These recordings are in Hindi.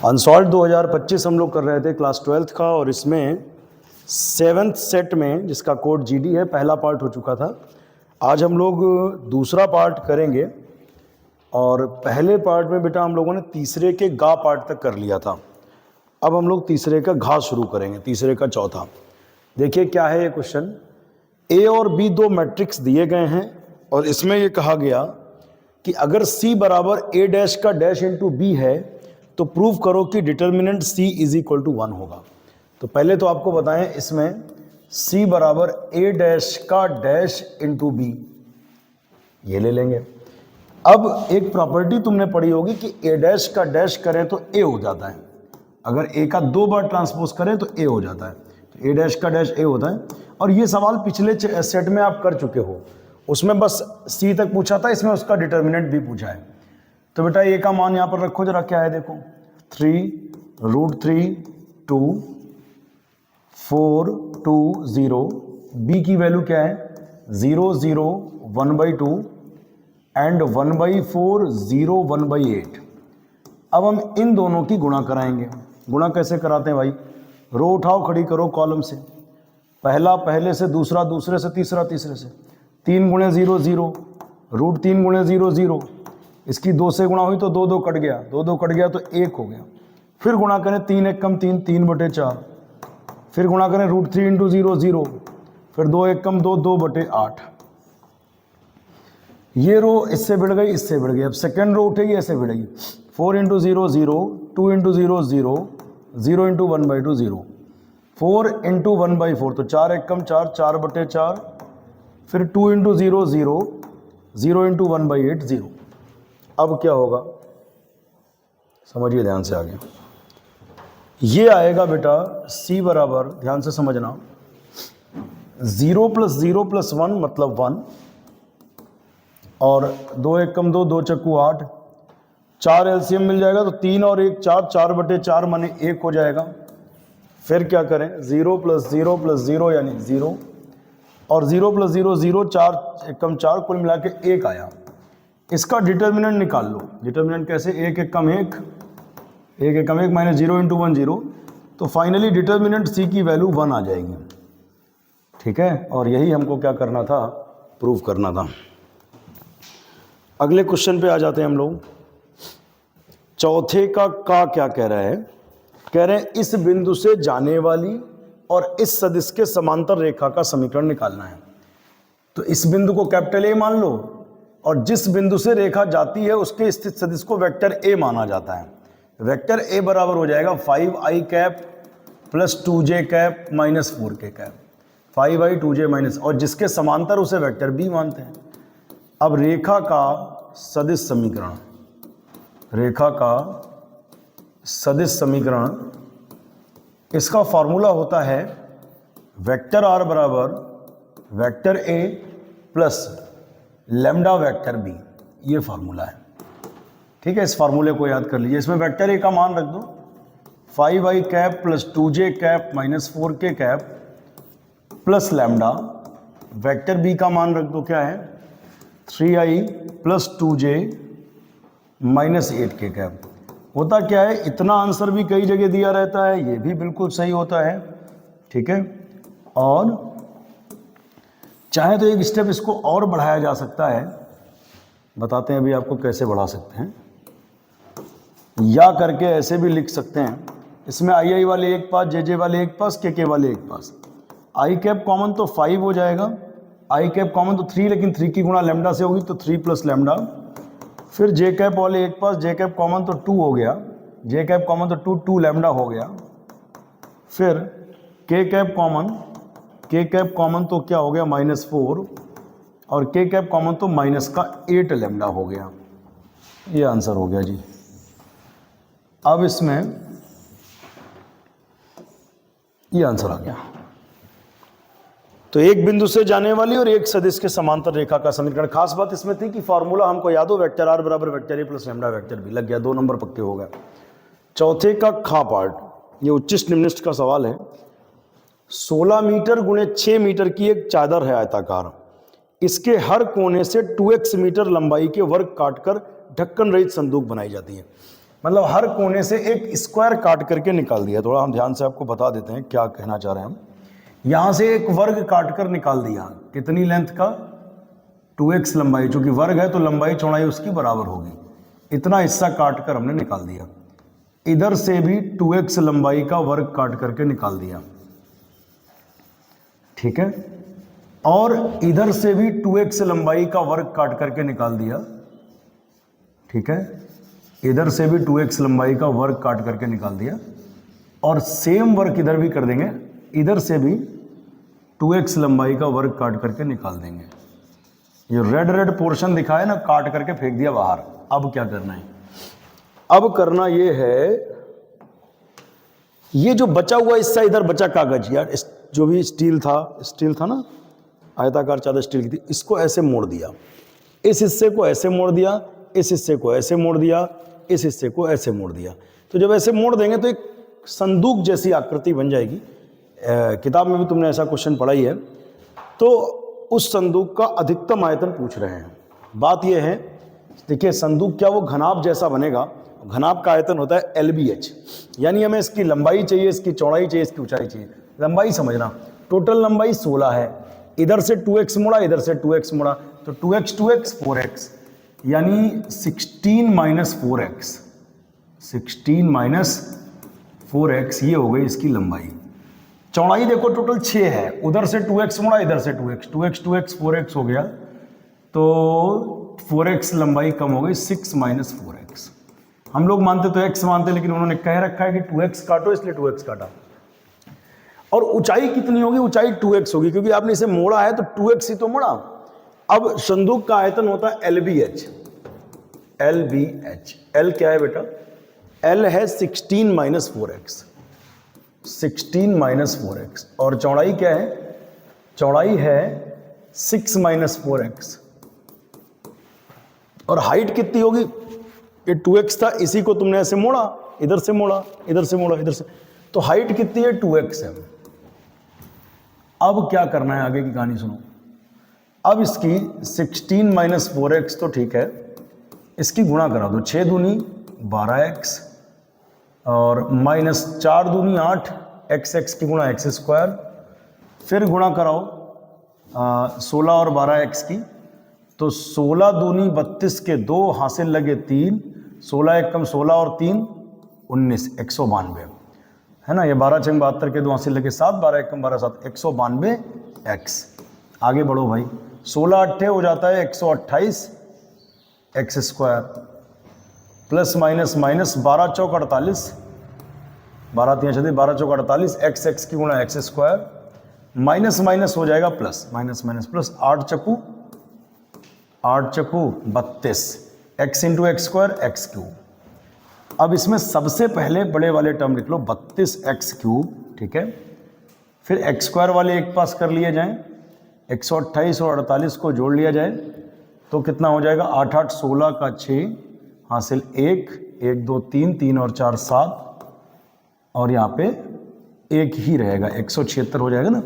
अनसॉल्व 2025 हम लोग कर रहे थे क्लास 12th का, और इसमें 7th सेट में जिसका कोड जीडी है पहला पार्ट हो चुका था। आज हम लोग दूसरा पार्ट करेंगे, और पहले पार्ट में बेटा हम लोगों ने तीसरे के गा पार्ट तक कर लिया था। अब हम लोग तीसरे का घा शुरू करेंगे, तीसरे का चौथा। देखिए क्या है ये क्वेश्चन। ए और बी दो मैट्रिक्स दिए गए हैं, और इसमें ये कहा गया कि अगर सी बराबर ए डैश का डैश इंटू बी है तो प्रूव करो कि determinant C is equal to 1 होगा। तो पहले तो आपको बताएं, इसमें सी बराबर ए डैश का डैश इंटू बी ये ले लेंगे। अब एक प्रॉपर्टी तुमने पढ़ी होगी कि ए डैश का डैश करें तो ए हो जाता है, अगर ए का 2 बार ट्रांसपोज करें तो ए हो जाता है, तो ए डैश का डैश ए होता है। और ये सवाल पिछले सेट में आप कर चुके हो, उसमें बस सी तक पूछा था, इसमें उसका डिटर्मिनेंट भी पूछा है। तो बेटा ए का मान यहाँ पर रखो जरा, क्या है देखो, 3√3 2 4 2 0। बी की वैल्यू क्या है 0 0 1/2 एंड 1/4 0 1/8। अब हम इन दोनों की गुणा कराएंगे। गुणा कैसे कराते हैं भाई, रो उठाओ, खड़ी करो कॉलम से, पहला पहले से, दूसरा दूसरे से, तीसरा तीसरे से। 3 × 0 0, √3 × 0 0। इसकी 2 से गुणा हुई तो 2 2 कट गया, 2 2 कट गया तो 1 हो गया। फिर गुणा करें 3 1 कम 3, 3/4। फिर गुणा करें √3 × 0 0, फिर 2 1 कम 2, 2/8। ये रो इससे बढ़ गई, इससे बढ़ गई। अब सेकेंड रो उठेगी, ऐसे बढ़ेगी। 4 × 0 0, 2 × 0 0, 0 × 1/2 0, 4 × 1/4 तो 4 1 कम 4, 4/4। फिर 2 × 0 0, 0 × 1/8 0। अब क्या होगा समझिए ध्यान से आगे। ये आएगा बेटा c बराबर, ध्यान से समझना, 0 + 0 + 1 मतलब 1, और 2 1 कम 2, 2 चक्कू 8। 4 एलसीएम मिल जाएगा तो 3 और 1 4, 4/4 माने 1 हो जाएगा। फिर क्या करें, 0 + 0 + 0 यानी 0, और 0 + 0 0, 4 1 कम 4, कुल मिला के 1 आया। इसका डिटर्मिनेंट निकाल लो। डिटर्मिनेंट कैसे, 1 1 कम 1, 1 1 कम 1 माइनस 0 × 1 0। तो फाइनली डिटर्मिनेंट सी की वैल्यू 1 आ जाएगी। ठीक है, और यही हमको क्या करना था, प्रूव करना था। अगले क्वेश्चन पे आ जाते हैं हम लोग। चौथे का क्या कह रहा है, कह रहे हैं इस बिंदु से जाने वाली और इस सदिश के समांतर रेखा का समीकरण निकालना है। तो इस बिंदु को कैपिटल ए मान लो, और जिस बिंदु से रेखा जाती है उसके स्थित सदिश को वेक्टर ए माना जाता है। वेक्टर ए बराबर हो जाएगा 5i cap + 2j cap - 4k cap, 5i 2j minus, और जिसके समांतर उसे वेक्टर बी मानते हैं। अब रेखा का सदिश समीकरण, रेखा का सदिश समीकरण, इसका फॉर्मूला होता है वेक्टर आर बराबर vector A plus lambda vector B. ये फार्मूला है। ठीक है, इस फार्मूले को याद कर लीजिए। इसमें वेक्टर ए का मान रख दो 5i cap + 2j cap - 4k cap plus lambda. Vector B का मान रख दो, क्या है 3i + 2j - 8k कैप। होता क्या है, इतना आंसर भी कई जगह दिया रहता है, ये भी बिल्कुल सही होता है। ठीक है, और चाहे तो एक स्टेप इसको और बढ़ाया जा सकता है, बताते हैं अभी आपको कैसे बढ़ा सकते हैं। या करके ऐसे भी लिख सकते हैं, इसमें आई वाले एक पास, जे वाले एक पास, के वाले एक पास। आई कैप कॉमन तो 5 हो जाएगा, आई कैप कॉमन तो 3, लेकिन 3 की गुणा लैम्डा से होगी तो 3 + लैम्डा। फिर जे कैप वाले एक पास, जे कैप कॉमन तो 2 हो गया, जे कैप कॉमन तो 2 लैम्डा हो गया। फिर के कैप कॉमन, के कैप कॉमन तो क्या हो गया -4, और के कैप कॉमन तो -8 लैम्डा हो गया। ये आंसर हो गया जी। अब इसमें ये आंसर आ गया। तो एक बिंदु से जाने वाली और एक सदिश के समांतर रेखा का समीकरण। खास बात इसमें थी कि फॉर्मूला हमको याद हो, वेक्टर आर बराबर vector A plus lambda vector B, लग गया, 2 नंबर पक्के हो गए। चौथे का खा पार्ट, ये उच्चिष्ट निम्निष्ट का सवाल है। 16 मीटर × 6 मीटर की एक चादर है आयताकार, इसके हर कोने से 2x मीटर लंबाई के वर्ग काटकर ढक्कन रहित संदूक बनाई जाती है। मतलब हर कोने से एक स्क्वायर काट करके निकाल दिया। थोड़ा हम ध्यान से आपको बता देते हैं क्या कहना चाह रहे हैं हम। यहां से एक वर्ग काट कर निकाल दिया, कितनी लेंथ का, 2x लंबाई, चूंकि वर्ग है तो लंबाई चौड़ाई उसकी बराबर होगी, इतना हिस्सा काट कर हमने निकाल दिया। इधर से भी 2x लंबाई का वर्ग काट करके निकाल दिया, ठीक है, और इधर से भी 2x लंबाई का वर्ग काट करके निकाल दिया, ठीक है, इधर से भी 2x लंबाई का वर्ग काट करके निकाल दिया, और सेम वर्क इधर भी कर देंगे, इधर से भी 2x लंबाई का वर्ग काट करके निकाल देंगे। ये रेड रेड पोर्शन दिखा है ना, काट करके फेंक दिया बाहर। अब क्या करना है, अब करना ये है, ये जो बचा हुआ हिस्सा इधर बचा कागज, यार जो भी स्टील था ना, आयताकार चादर स्टील की थी, इसको ऐसे मोड़ दिया, इस हिस्से को ऐसे मोड़ दिया, इस हिस्से को ऐसे मोड़ दिया, इस हिस्से को ऐसे मोड़ दिया। तो जब ऐसे मोड़ देंगे तो एक संदूक जैसी आकृति बन जाएगी। किताब में भी तुमने ऐसा क्वेश्चन पढ़ा ही है। तो उस संदूक का अधिकतम आयतन पूछ रहे हैं। बात यह है, देखिए संदूक क्या वो घनाभ जैसा बनेगा, घनाभ का आयतन होता है LBH, यानी हमें इसकी लंबाई चाहिए, इसकी चौड़ाई चाहिए, इसकी ऊंचाई चाहिए। लंबाई समझना, टोटल लंबाई 16 है, इधर से 2x मोड़ा, इधर से 2x मोड़ा, तो 2x 4x, यानी 16 माइनस 4x, 16 माइनस 4x, ये हो गई इसकी लंबाई। चौड़ाई देखो टोटल 6 है, उधर से 2x मोड़ा, इधर से 2x 4x हो गया, तो 4x लंबाई कम हो गई, 6 माइनस 4x। हम लोग मानते तो x मानते, लेकिन उन्होंने कह रखा है कि 2x काटो, इसलिए 2x काटा। और ऊंचाई कितनी होगी, ऊंचाई 2x होगी, क्योंकि आपने इसे मोड़ा है तो 2x ही तो मोड़ा। अब संदूक का आयतन होता है LBH, LBH, L क्या है बेटा, L है 16 माइनस 4x, 16 माइनस 4x, और चौड़ाई क्या है, चौड़ाई है 6 माइनस 4x, और हाइट कितनी होगी, ये 2x था, इसी को तुमने ऐसे मोड़ा, इधर से मोड़ा, इधर से मोड़ा, इधर से, तो हाइट कितनी है, 2x है। अब क्या करना है, आगे की कहानी सुनो। अब इसकी 16 माइनस 4x तो ठीक है, इसकी गुणा करा दो, 6 दूनी 12x, और माइनस 4 दूनी 8, x की गुणा x स्क्वायर, फिर गुणा कराओ 16 और 12x की, तो 16 दूनी 32 के 2 हासिल लगे 3, 16 एकम 16 और 3 19, 192 है ना, ये 12 छंग 72 के 2 हासिल लगे 7, 12 एकम 12 7, 192x। आगे बढ़ो भाई, 16 अट्ठे हो जाता है 128 x square, plus minus minus 12 चौक 48, 12 3 छत्तीस, 12 चौक 48, x की गुणा x स्क्वायर, माइनस माइनस हो जाएगा प्लस, माइनस माइनस प्लस, 8 चक्कू 32, x into x square x cube. अब इसमें सबसे पहले बड़े वाले टर्म लिख लो 32x क्यूब, ठीक है, फिर एक्स स्क्वायर वाले एक पास कर लिए जाएं, 128 और 48 को जोड़ लिया जाए तो कितना हो जाएगा, 8 8 16 का 6 हासिल 1 1 2 3 3 और 4 7, और यहाँ पे एक ही रहेगा, 176 हो जाएगा ना,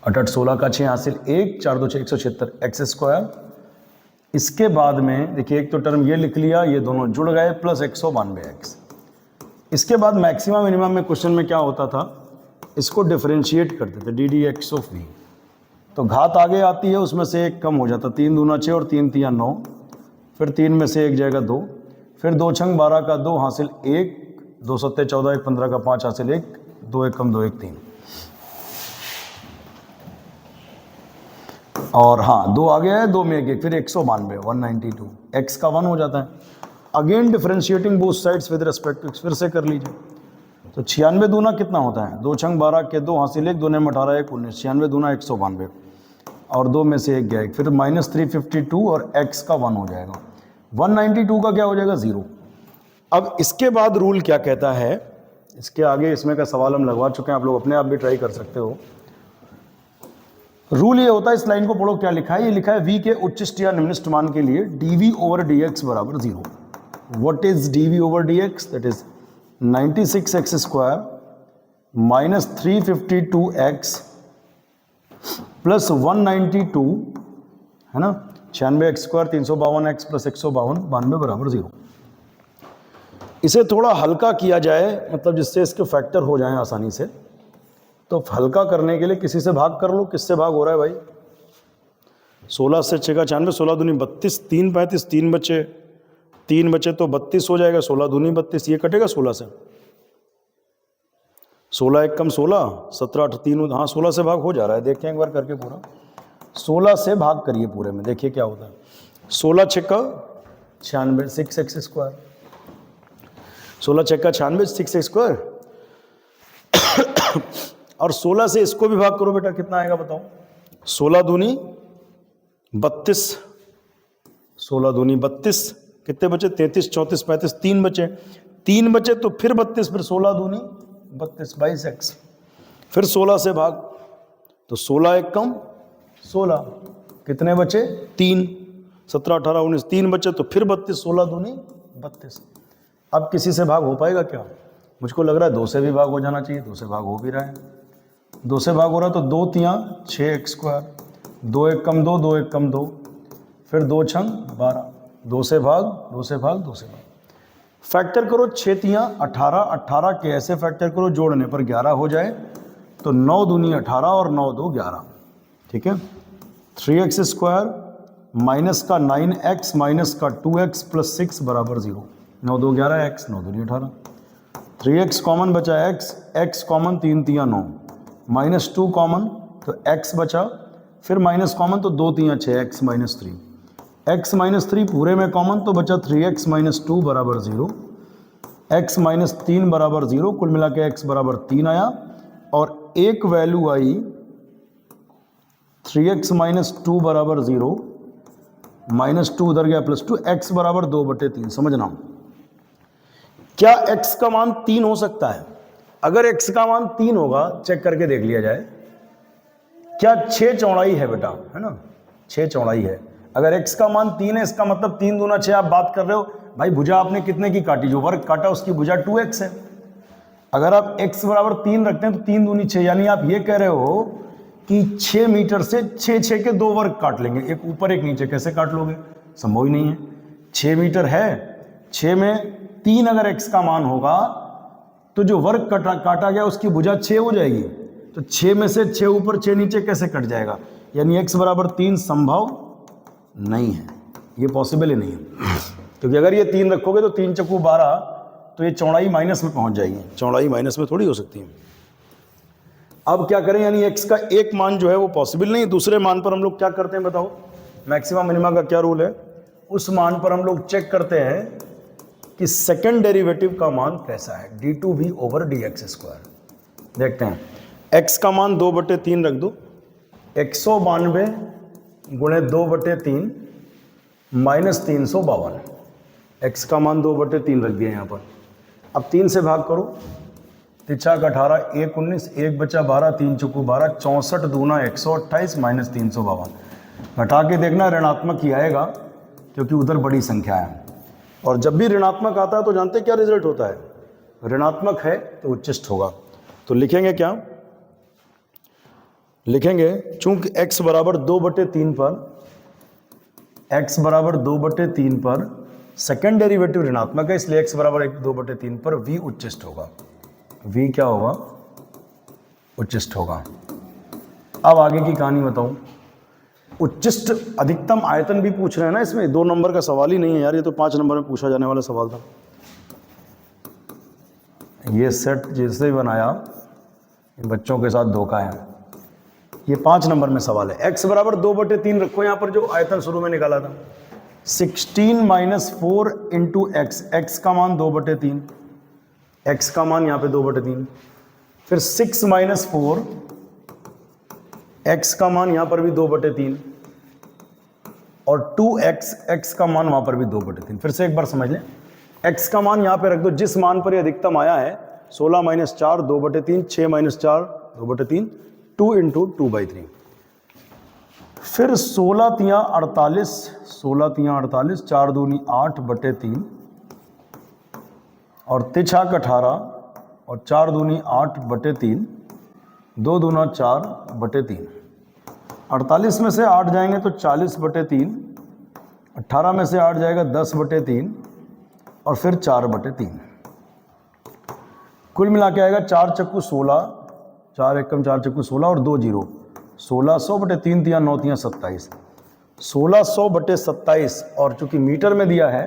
8 8 16 का 6 हासिल 1 4 2 6 176 एक्स स्क्वायर। इसके बाद में देखिए एक तो टर्म ये लिख लिया, ये दोनों जुड़ गए, प्लस 192x। इसके बाद मैक्सिमम मिनिमम में क्वेश्चन में क्या होता था, इसको डिफरेंशिएट करते थे, ddx ऑफ v, तो घात आगे आती है, उसमें से एक कम हो जाता, 3 दूना 6 और 3 तिया 9, फिर 3 में से एक जाएगा 2, फिर 2 छंग 12 का 2 हासिल 1, 2 सत्ते 14 1 15 का 5 हासिल 1, 2 1 कम 2 1 3, और हाँ 2 आ गया है, 2 में एक, फिर 192 192, x का 1 हो जाता है। Again differentiating both sides with respect to x, फिर से कर लीजिए, तो 96 दूना कितना होता है, 2 छंग 12 के 2 हासिल 1, 2 ने 18 1 19, 96 दूना 192, और 2 में से एक गया, फिर माइनस 352 और x का 1 हो जाएगा, 192 का क्या हो जाएगा 0। अब इसके बाद रूल क्या कहता है, इसके आगे इसमें का सवाल हम लगवा चुके हैं, आप लोग अपने आप भी ट्राई कर सकते हो। रूल ये होता है, इस लाइन को पढ़ो क्या लिखा है, ये लिखा है v के उच्चिष्ट या निम्निष्ट मान के लिए dv ओवर dx बराबर 0। What is dv over dx, that is 96x square minus 352x plus 192 है ना, 96x स्क्वायर 352x प्लस 152 92 बराबर 0। इसे थोड़ा हल्का किया जाए, मतलब जिससे इसके फैक्टर हो जाएं आसानी से, तो हल्का करने के लिए किसी से भाग कर लो। किससे भाग हो रहा है भाई? 16 से 6 का 96, 16 दूनी 32, 3 35, 3 बचे तो 32 हो जाएगा, 16 दूनी 32, ये कटेगा 16 से। 16 एक कम 16, 17 8 3, हाँ 16 से भाग हो जा रहा है। देखें एक बार करके पूरा, 16 से भाग करिए पूरे में, देखिए क्या होता है। 16 छक्का 96, 6x स्क्वायर, 16 छक्का 96, 6x स्क्वायर। और 16 से इसको भी भाग करो बेटा, कितना आएगा बताओ? 16 दूनी 32, 16 दूनी 32, कितने बचे? 33 34 35, 3 बचे, 3 बचे तो फिर 32, फिर 16 दूनी 32, 22x, फिर 16 से भाग, तो 16 एक कम 16, कितने बचे? 3, 17 18 19, 3 बचे तो फिर 32, 16 दूनी 32। अब किसी से भाग हो पाएगा क्या? मुझको लग रहा है 2 से भी भाग हो जाना चाहिए। 2 से भाग हो भी रहा है, 2 से भाग हो रहा है, तो 2 तियाँ 6x स्क्वायर, 2 एक कम 2, 2 एक कम 2, फिर 2 छंग 12, 2 से भाग 2 से भाग 2 से भाग, फैक्टर करो 6 तियाँ 18, 18 के ऐसे फैक्टर करो जोड़ने पर 11 हो जाए, तो 9 दूनी 18 और 9 2 11, ठीक है। 3x स्क्वायर माइनस का 9x माइनस का 2x प्लस 6 बराबर 0, 9 2 11, x 9 दूनी 18, 3x कॉमन बचा x कॉमन 3 तियाँ 9, माइनस 2 कॉमन तो x बचा, फिर माइनस कॉमन तो 2 तियाँ 6, x माइनस 3, x माइनस 3 पूरे में कॉमन तो बचा 3x माइनस 2 बराबर 0, x माइनस 3 बराबर 0, कुल मिला के x बराबर 3 आया, और एक वैल्यू आई 3x माइनस 2 बराबर 0, माइनस 2 उधर गया प्लस 2, x बराबर 2/3। समझना, क्या x का मान 3 हो सकता है? अगर x का मान 3 होगा, चेक करके देख लिया जाए, क्या 6 चौड़ाई है बेटा, है ना? 6 चौड़ाई है। अगर x का मान 3 है, इसका मतलब 3 दूना 6 आप बात कर रहे हो भाई। भुजा आपने कितने की काटी? जो वर्ग काटा उसकी भुजा 2x है। अगर आप x बराबर 3 रखते हैं तो 3 दूनी 6, यानी आप ये कह रहे हो कि 6 मीटर से 6 के 2 वर्ग काट लेंगे, एक ऊपर एक नीचे। कैसे काट लोगे? संभव ही नहीं है। 6 मीटर है, 6 में 3 अगर x का मान होगा तो जो वर्ग काटा गया उसकी भुजा 6 हो जाएगी, तो 6 में से 6 ऊपर 6 नीचे कैसे कट जाएगा? यानी x बराबर 3 संभव नहीं है, ये पॉसिबल ही नहीं है। क्योंकि अगर ये 3 रखोगे तो 3 चक्कू 12, तो ये चौड़ाई माइनस में पहुंच जाएगी। चौड़ाई माइनस में थोड़ी हो सकती है। अब क्या करें? यानी x का एक मान जो है वो पॉसिबल नहीं। दूसरे मान पर हम लोग क्या करते हैं बताओ? मैक्सिमा मिनिमा का क्या रूल है? उस मान पर हम लोग चेक करते हैं कि सेकंड डेरिवेटिव का मान कैसा है, d2v ओवर dx स्क्वायर। देखते हैं, x का मान 2/3 रख दो, 192 गुणे 2/3 माइनस 352, x का मान 2/3 रख दिया यहाँ पर। अब 3 से भाग करो, 3 18 1 19, 1 बचा 12, 3 चौकू 12, 64 दूना 128 माइनस 352। घटा के देखना ऋणात्मक ही आएगा, क्योंकि उधर बड़ी संख्या है। और जब भी ऋणात्मक आता है तो जानते क्या रिजल्ट होता है? ऋणात्मक है तो उच्चिष्ट होगा। तो लिखेंगे क्या? लिखेंगे चूंकि x बराबर 2/3 पर, x बराबर 2/3 पर सेकेंड डेरिवेटिव ऋणात्मक है, इसलिए x बराबर 2/3 पर v उच्चिष्ट होगा। v क्या होगा? उच्चिष्ट होगा। अब आगे की कहानी बताऊं। उच्चिष्ट अधिकतम आयतन भी पूछ रहे हैं ना इसमें, 2 नंबर का सवाल ही नहीं है यार, ये तो 5 नंबर में पूछा जाने वाला सवाल था। ये सेट जैसे ही बनाया, बच्चों के साथ धोखा है। ये 5 नंबर में सवाल है। x बराबर 2/3 रखो यहाँ पर, जो आयतन शुरू में निकाला था। 16 माइनस 4 इंटू एक्स, एक्स का मान 2/3, x का मान यहाँ पे 2/3, फिर 6 माइनस 4, x का मान यहाँ पर भी 2/3, और 2x, x का मान वहाँ पर भी 2/3। फिर से एक बार समझ लें, x का मान यहाँ पे रख दो, जिस मान पर ये अधिकतम आया है, 16 माइनस 4 2/3, 6 माइनस 4 2/3, 2 इंटू 2/3। फिर 16 तियाँ 48, 16 तियाँ 48, 4 दूनी 8/3, और 3 18, और 4 दूनी 8/3, 2 दूना 4/3। 48 में से 8 जाएंगे तो 40/3, 18 में से 8 जाएगा 10/3, और फिर 4/3। कुल मिला के आएगा 4 चक्कू 16, 4 एकम 4 चक्कू 16 और 2 जीरो, 1600 बटे 3 तिया 9 तिया 27, 1600 बटे 27, और चूंकि मीटर में दिया है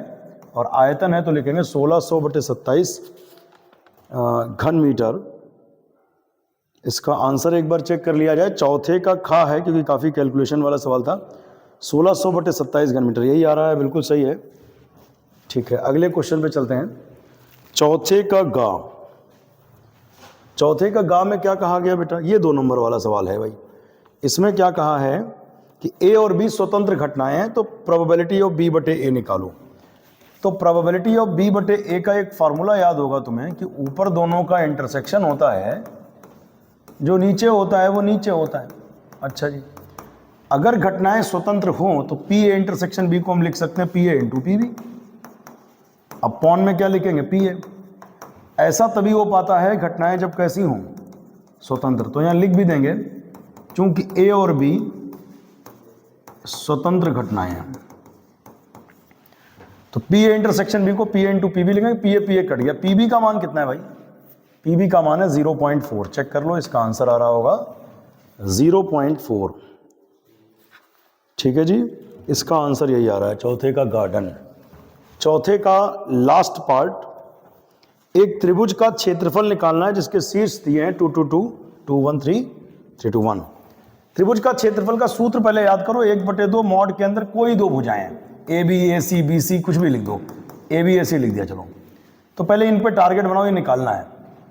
और आयतन है तो लिखेंगे 1600 बटे 27 घन मीटर। इसका आंसर एक बार चेक कर लिया जाए। चौथे का खा है क्योंकि काफ़ी कैलकुलेशन वाला सवाल था। 1600 बटे 27 घन मीटर यही आ रहा है, बिल्कुल सही है। ठीक है, अगले क्वेश्चन पे चलते हैं। चौथे का गा, चौथे का गा में क्या कहा गया बेटा? ये 2 नंबर वाला सवाल है भाई। इसमें क्या कहा है कि ए और बी स्वतंत्र घटनाएं हैं तो प्रोबेबिलिटी ऑफ बी बटे ए निकालो। तो प्रोबेबिलिटी ऑफ बी बटे ए का एक फार्मूला याद होगा तुम्हें कि ऊपर दोनों का इंटरसेक्शन होता है, जो नीचे होता है वो नीचे होता है। अच्छा जी, अगर घटनाएं स्वतंत्र हों तो पी ए इंटरसेक्शन बी को हम लिख सकते हैं P A into P B. अब पॉन में क्या लिखेंगे? P A. ऐसा तभी हो पाता है घटनाएं जब कैसी हों? स्वतंत्र। तो यहां लिख भी देंगे चूंकि ए और बी स्वतंत्र घटनाएं हैं तो पी ए इंटरसेक्शन बी को P A into P B लिखेंगे। पी ए कट गया। पी बी का मान कितना है भाई? पी बी का मान है 0.4। चेक कर लो, इसका आंसर आ रहा होगा 0.4। ठीक है जी, इसका आंसर यही आ रहा है चौथे का गार्डन। चौथे का लास्ट पार्ट, एक त्रिभुज का क्षेत्रफल निकालना है जिसके शीर्ष दिए हैं 2 2 2 2 1 3 3 2 1। त्रिभुज का क्षेत्रफल का सूत्र पहले याद करो, 1/2 मॉड के अंदर कोई दो भुजाएं हैं, A B A C B C कुछ भी लिख दो, ए बी ए सी लिख दिया। चलो तो पहले इन पे टारगेट बनाओ, ये निकालना है।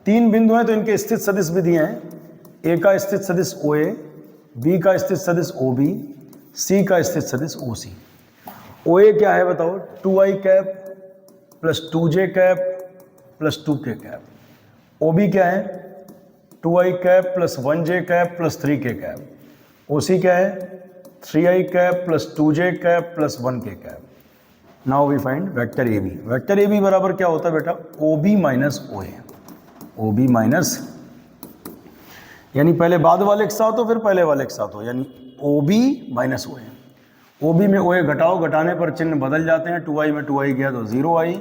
3 बिंदु हैं तो इनके स्थित सदिश भी दिए हैं। ए का स्थित सदिश ओ ए, बी का स्थित सदिश ओ बी, सी का स्थित सदिश ओ सी। ओ ए क्या है बताओ? 2i cap plus 2j cap plus 2k cap. O B क्या है? 2i cap plus 1j cap plus 3k cap. O C क्या है? 3i cap plus 2j cap plus 1k cap. Now we find vector A B. Vector A B बराबर क्या होता है बेटा? O B minus O A. O B minus, यानी पहले बाद वाले के साथ हो फिर पहले वाले के साथ हो, यानी ओ B minus O A. O B में ओ ए घटाओ, घटाने पर चिन्ह बदल जाते हैं। 2i में 2i गया तो 0i,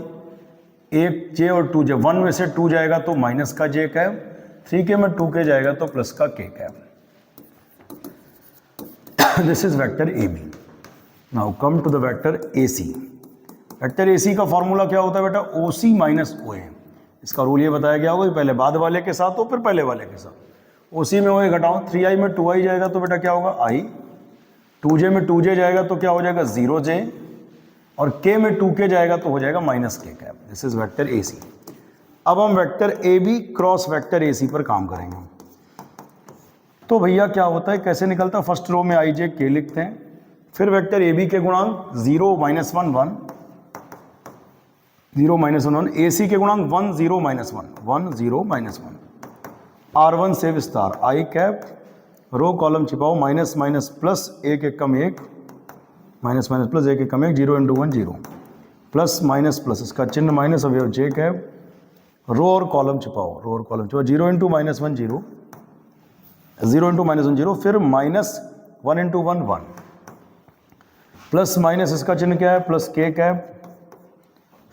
एक j और 2j, 1 में से 2 जाएगा तो माइनस का j कैप, 3k में 2k जाएगा तो प्लस का k cap. This is vector A B. Now come to the vector A C. Vector A C का फॉर्मूला क्या होता है बेटा? O C minus O A. इसका रूल ये बताया गया होगा कि पहले बाद वाले के साथ हो फिर पहले वाले के साथ। ओ सी में ओ ए घटाओ, 3i में 2i जाएगा तो बेटा क्या होगा? i, 2j में 2j जाएगा तो क्या हो जाएगा? 0j, और k में 2k जाएगा तो हो जाएगा minus k cap. This is vector A C. अब हम vector A B cross vector A C पर काम करेंगे। तो भैया क्या होता है, कैसे निकलता है? फर्स्ट रो में i j k लिखते हैं, फिर वेक्टर ए बी के गुणांक 0 -1 1 0 -1 1, ए सी के गुणांक 1 0 -1 1 0 -1, R1 से विस्तार i कैप, रो कॉलम छिपाओ, माइनस माइनस प्लस, एक एकम एक, माइनस माइनस प्लस, एक एकम एक, 0 × 1 0, प्लस माइनस प्लस, इसका चिन्ह माइनस अवयव j कैप, रो और कॉलम छिपाओ, रो और कॉलम छिपाओ, 0 × -1 0, 0 × -1 0, फिर माइनस 1 × 1 1, प्लस माइनस इसका चिन्ह क्या है? प्लस k कैप,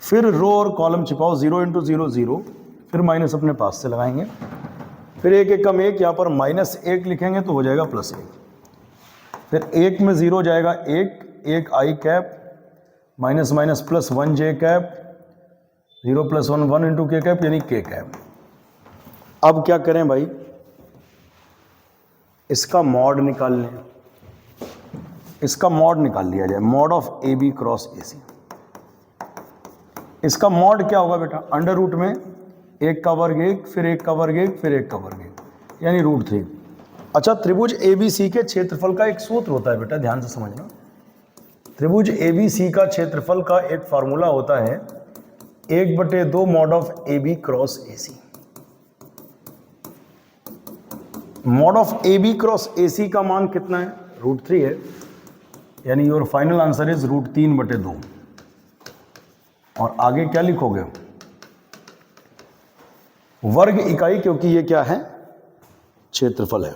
फिर रो और कॉलम छिपाओ, 0 × 0 0, फिर माइनस अपने पास से लगाएंगे, फिर एक एकम एक, यहाँ पर -1 लिखेंगे तो हो जाएगा +1, फिर 1 में 0 जाएगा 1 1 i cap, minus minus plus 1 j cap, 0 + 1 1 × k cap यानी k कैप। अब क्या करें भाई? इसका मॉड निकाल लें। इसका मॉड निकाल लिया जाए, mod of A B cross A C. इसका मॉड क्या होगा बेटा? अंडर रूट में 1 का वर्ग 1, फिर 1 का वर्ग 1, फिर 1 का वर्ग 1, यानी √3। अच्छा, त्रिभुज ए बी सी के क्षेत्रफल का एक सूत्र होता है बेटा, ध्यान से समझना। त्रिभुज ए बी सी का क्षेत्रफल का एक फार्मूला होता है 1/2 mod of A B cross A C. Mod of A B cross A C का मान कितना है? √3 है, यानी योर फाइनल आंसर इज √3/2। और आगे क्या लिखोगे? वर्ग इकाई, क्योंकि ये क्या है? क्षेत्रफल है।